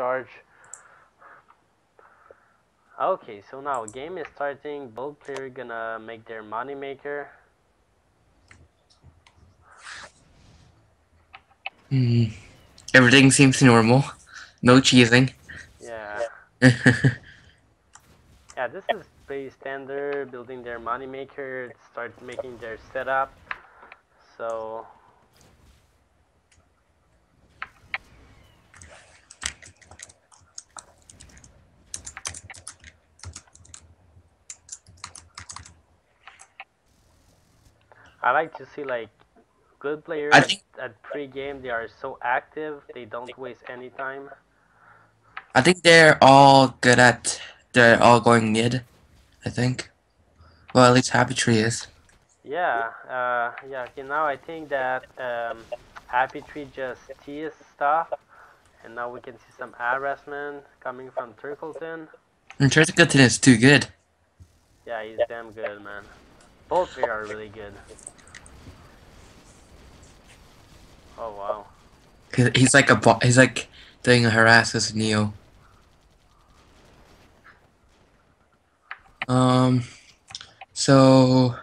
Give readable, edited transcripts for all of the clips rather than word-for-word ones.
charge. Okay, so now game is starting. Both player gonna make their money maker. Everything seems normal. No cheesing. Yeah. Yeah, this is pretty standard. Building their money maker. Start making their setup. So I like to see like good player I at think pre-game. They are so active. They don't waste any time. I think they're all good at. They're all going mid. I think. Well, at least HappyTree is. Yeah, yeah. Okay, now I think that HappyTree just teased stuff, and now we can see some harassment coming from Turkleton. And Turkleton is too good. Yeah, he's damn good, man. Both players are really good. Oh wow. He's like he's like doing a harass as Neo. Um. So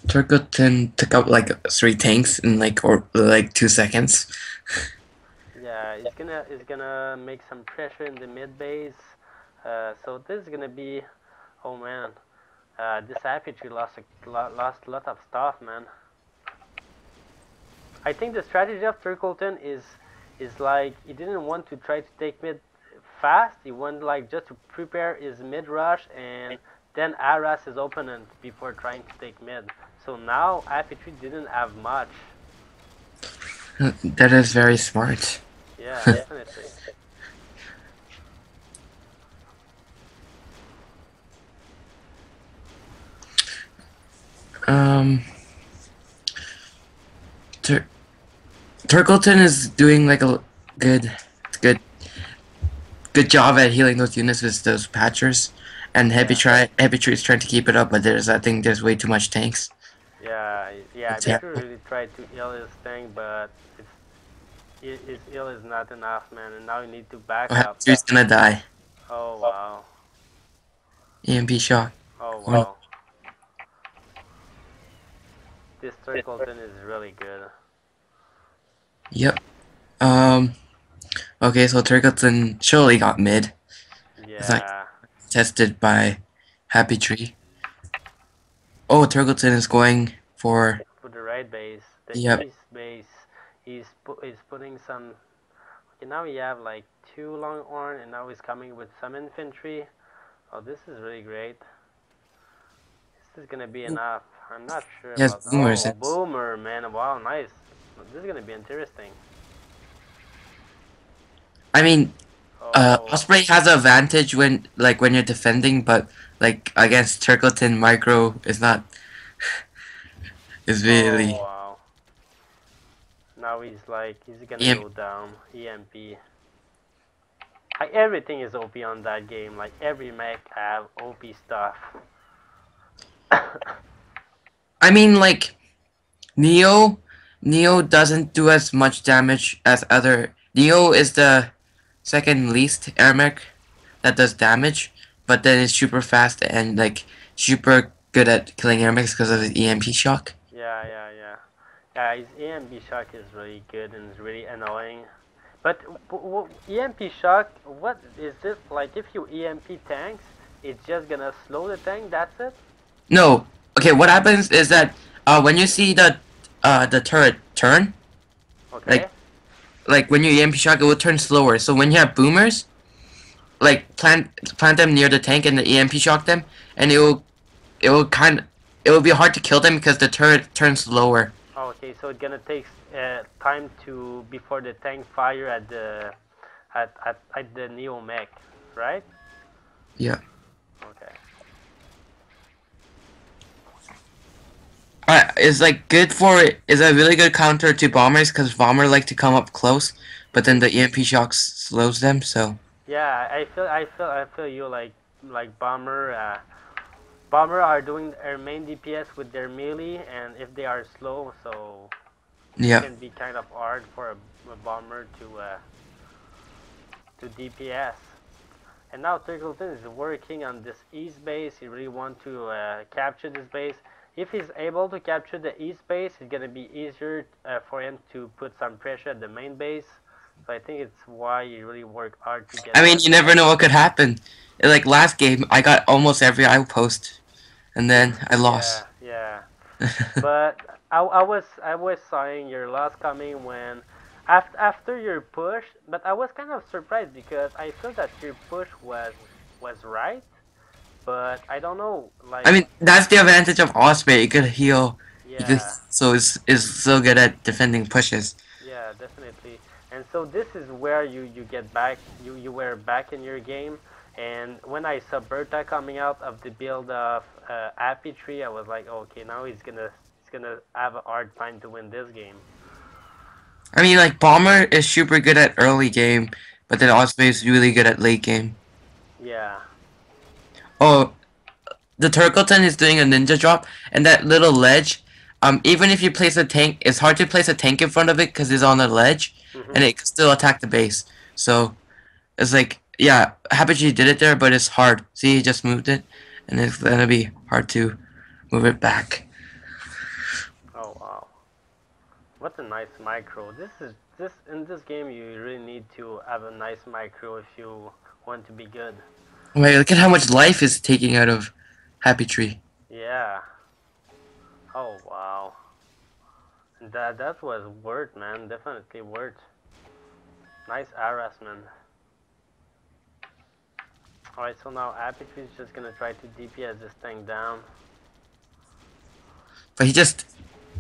Turkleton took out like 3 tanks in like 2 seconds. Yeah, it's gonna make some pressure in the mid base. So this is gonna be, oh man, this HappyTree lost a lot of stuff, man. I think the strategy of Turkleton is like he didn't want to try to take mid fast. He wanted like just to prepare his mid rush and then harass his opponent before trying to take mid. So now HappyTree didn't have much. That is very smart. Yeah, definitely. um. Tur Turkleton is doing like a good good job at healing those units with those patchers, and Yeah. HappyTree is trying to keep it up, but I think there's way too much tanks. Yeah, yeah. It's Beatrice terrible. really tried to heal his thing, but his heal is not enough, man. And now you need to back up. HappyTree's gonna die. Oh wow. EMP shot. Oh Oh, no. wow. This Turkleton is really good. Yep. Okay, so Turkleton surely got mid. It's like Yeah. tested by HappyTree. Oh, Turkleton is going for. For the right base, the Yep. east base, he's putting some. Okay, now we have like two long horn, and now he's coming with some infantry. Oh, this is really great. This is gonna be enough. I'm not sure Yes, about. boomers. Oh, boomer, man! Wow, nice. This is gonna be interesting. I mean, Oh, Osprey has an advantage when you're defending, but like against Turkleton, micro is not is oh really wow. Now he's gonna EM. go down. EMP. Everything is OP on that game. Like every mech have OP stuff. I mean, like Neo, Neo doesn't do as much damage as other. Neo is the second least Airmech that does damage, but then it's super fast and like super good at killing Airmechs because of his EMP shock. Yeah, yeah, yeah. Yeah, his EMP shock is really good and it's really annoying. But EMP shock, what is this? Like if you EMP tanks, it's just gonna slow the tank, that's it? No, okay. What happens is that when you see the turret turn, Okay. like when you EMP shock, it will turn slower. So when you have boomers, like plant them near the tank and the EMP shock them, and it will it will be hard to kill them because the turret turns slower. Okay, so it's gonna take time to before the tank fire at the at the Neo mech, right? Yeah. Okay. It's like good for is a really good counter to bombers because bomber like to come up close, but then the EMP shocks slows them. So Yeah, I feel you like bomber are doing their main DPS with their melee, and if they are slow, so it yeah. can be kind of hard for a bomber to to DPS. And now Turkleton is working on this east base. He really wants to capture this base. If he's able to capture the east base, it's gonna be easier for him to put some pressure at the main base. So I think it's why he really worked hard to get I mean, that. you never know what could happen. Like last game, I got almost every outpost, and then I Yeah, lost. yeah. But I was seeing your loss coming when after your push, but I was kind of surprised because I feel that your push was right, but I don't know, I like, mean, that's the advantage of Osprey. You could heal. You could yeah, so is so good at defending pushes. yeah, definitely. And so this is where you get back, you were back in your game. And when I saw Berta coming out of the build of HappyTree, I was like, okay, now he's gonna have a hard time to win this game. I mean, like Bomber is super good at early game, but then Osprey is really good at late game. Yeah, Oh, the Turkleton is doing a ninja drop, and that little ledge. Even if you place a tank, it's hard to place a tank in front of it because it's on a ledge, and mhm. it can still attack the base. So it's like, yeah, HappyTree did it there, but it's hard. See, he just moved it, and it's gonna be hard to move it back. Oh wow, what a nice micro. This in this game you really need to have a nice micro if you want to be good. Wait, look at how much life is taking out of HappyTree. Yeah. Oh wow. That was worth, man. Definitely worth. Nice harassment. Alright, so now HappyTree is just gonna try to DPS this thing down. But he just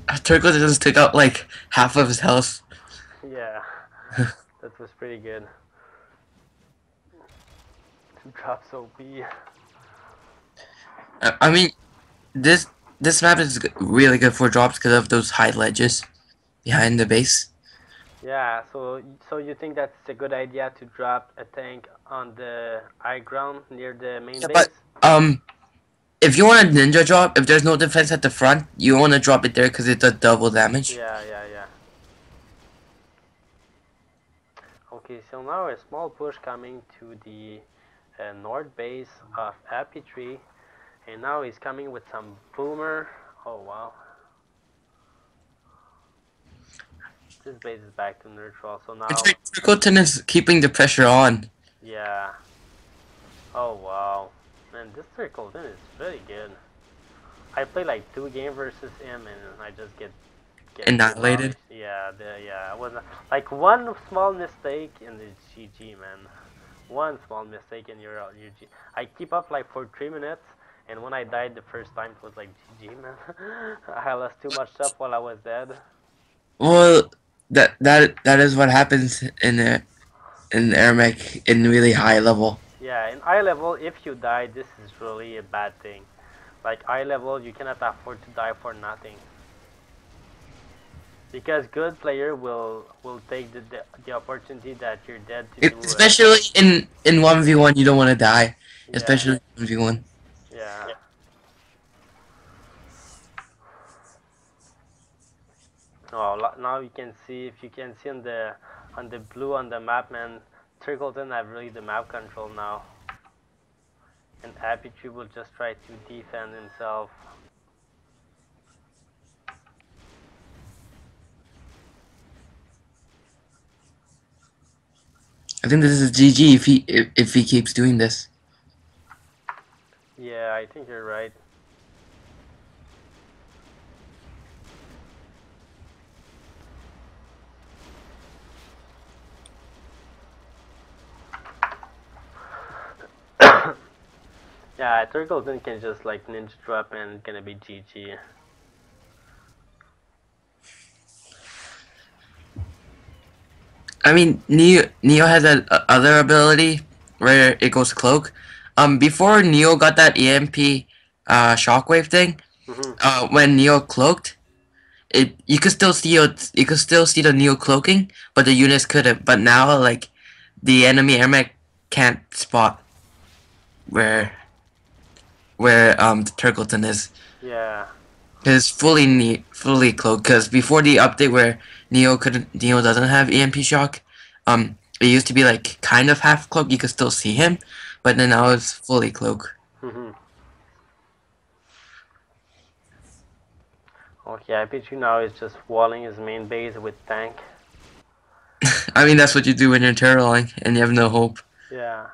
Turkleton just took out like half of his health. Yeah, that was pretty good. Drops OP. I mean, this this map is really good for drops because of those high ledges behind the base. Yeah, so you think that's a good idea to drop a tank on the high ground near the main Yeah, but base? um, if you want a ninja drop, if there's no defense at the front, you want to drop it there because it does double damage. Yeah, yeah, yeah. Okay, so now a small push coming to the north base of HappyTree, and now he's coming with some boomer. Oh wow, this base is back to neutral. So now, It's like Turkleton is keeping the pressure on. yeah. Oh wow, man, this Turkleton is very good. I played like 2 games versus him, and I just get Annihilated. demolished. Yeah, I was like one small mistake and it's GG, man. One small mistake and you're out. I keep up like for 3 minutes, and when I died the first time, it was like GG, man. I lost too much stuff while I was dead. Well, that is what happens in Airmech in really high level. Yeah, in eye level, if you die, this is really a bad thing. Like eye level, you cannot afford to die for nothing. Because good player will take the opportunity that you're dead to do. Especially in 1v1, you don't want to die. Yeah, Especially 1v1. yeah. Oh, now you can see, if you can see on the blue on the map, man. Turkleton have really the map control now, and HappyTree will just try to defend himself. I think this is GG if he keeps doing this. Yeah, I think you're right. Yeah, Turkleton can just like ninja drop and it's gonna be GG. I mean, Neo has that other ability where it goes cloak. Before Neo got that EMP shockwave thing, Mhm. when Neo cloaked, you could still see the Neo cloaking, but the units couldn't. But now, like, the enemy airmech can't spot where the Turkleton is. Yeah. It's fully cloaked. Because before the update where Neo doesn't have EMP shock, it used to be like kind of half cloak. You could still see him, but then now it's fully cloak. Mhm. Okay, HappyTree now is just walling his main base with tank. I mean, that's what you do when you're turtling and you have no hope. Yeah,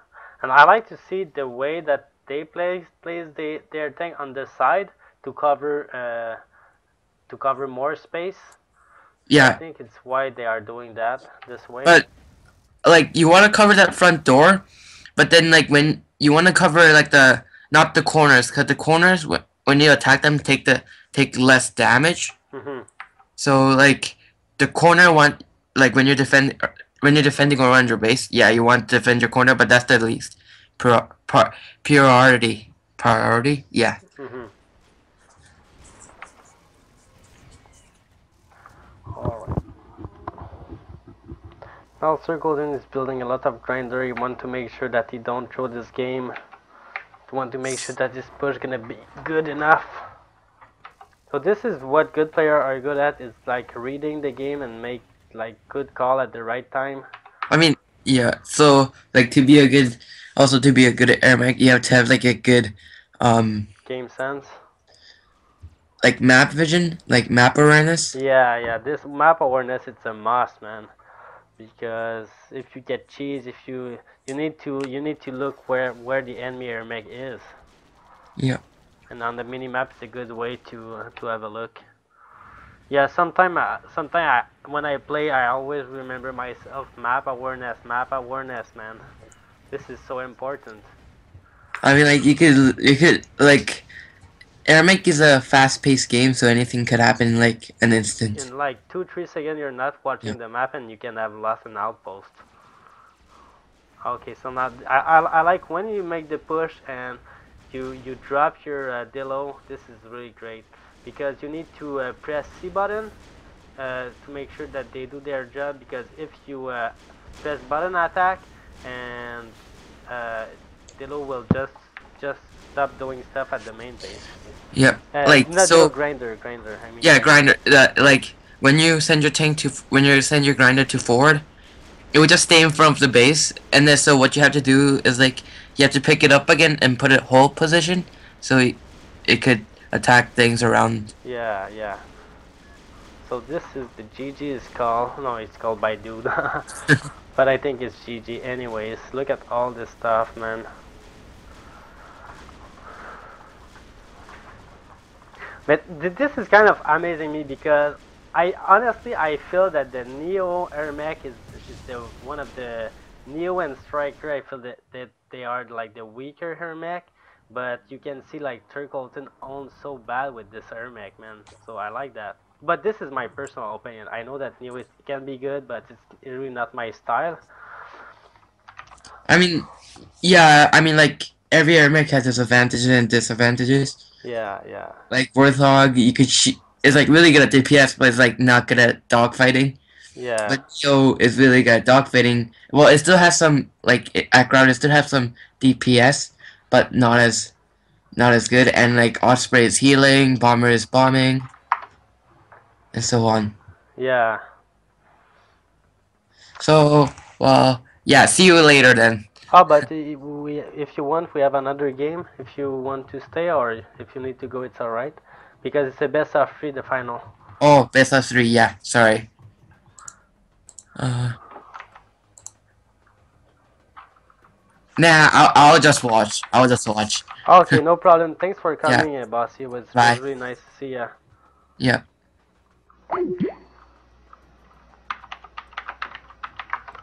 and I like to see the way that they place their tank on the side to cover more space. So I Yeah, think it's why they are doing that this way. but like you want to cover that front door, but then like when you want to cover like the not the corners, because the corners when you attack them take less damage. Mhm. So like the corner want like when you're defending around your base, yeah, you want to defend your corner, but that's the least priority. Priority, yeah. Mhm. All right. Now Turkleton is building a lot of grinder. You want to make sure that he don't throw this game. You want to make sure that this push gonna be good enough. So this is what good players are good at, is like reading the game and make like good call at the right time. I mean, yeah. So like to be a good airmech, you have to have like a good um Game sense. like map vision, like map awareness. Yeah, yeah. This map awareness, it's a must, man. Because if you get cheese, if you need to look where the enemy airmech is, Yeah. and on the mini map, it's a good way to have a look. Yeah, when I play, I always remember myself map awareness, man. This is so important. I mean, like you could like airmech is a fast-paced game, so anything could happen in like an instant. In like 2-3 seconds, you're not Yeah. watching the map, and you can have lost an outpost. Okay, so now I like when you make the push and you drop your Dillo. This is really great because you need to press C button to make sure that they do their job. Because if you press button attack and uh, Dillo will just stop doing stuff at the main base. Yeah. Like Not Dillo, so. grinder. I mean Yeah, grinder. grinder. Like when you send your grinder to forward, it would just stay in front of the base, and then so what you have to do is like you have to pick it up again and put it hold position, so it could attack things around. Yeah, yeah. So this is the GG is called. No, it's called by dude. But I think it's GG anyways. Look at all this stuff, man. But this is kind of amazing me because I honestly I feel that the Neo Airmech is the one of the Neo and Striker. I feel that they are like the weaker Airmech, but you can see like Turkleton owns so bad with this Airmech, man. So I like that. But this is my personal opinion. I know that Neo can be good, but it's really not my style. I mean, yeah, I mean like every airmech has its advantages and disadvantages. Yeah, yeah, Like Warthog, is like really good at DPS, but it's like not good at dogfighting. yeah, But Neo is really good at dogfighting. Well, it still has some at ground. It still has some DPS, but not as good. And like Osprey is healing, Bomber is bombing, and so on. yeah. So, well, yeah. See you later then. Oh, but if you want, we have another game. If you want to stay or if you need to go, it's alright. Because it's a best of 3, the final. Oh, best of 3. Yeah, sorry. Uh, nah, I'll just watch. I'll just watch. Okay, no problem. Thanks for Yeah. coming, bossy. Was Bye. really nice to see ya. Yeah.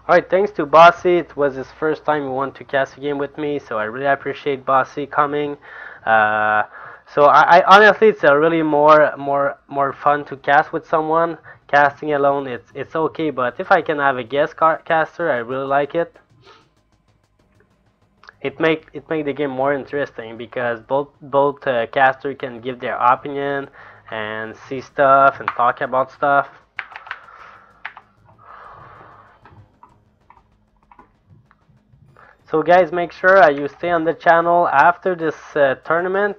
Alright, thanks to Bossy. It was his first time he wanted to cast a game with me, so I really appreciate Bossy coming. So I honestly, it's a really more fun to cast with someone. Casting alone, it's okay, but if I can have a guest caster, I really like it. It make the game more interesting because both caster can give their opinion and see stuff and talk about stuff. So guys, make sure you stay on the channel after this tournament.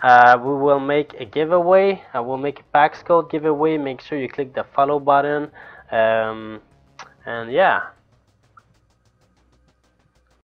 We will make a giveaway. We'll make a PAX code giveaway. Make sure you click the follow button. And yeah.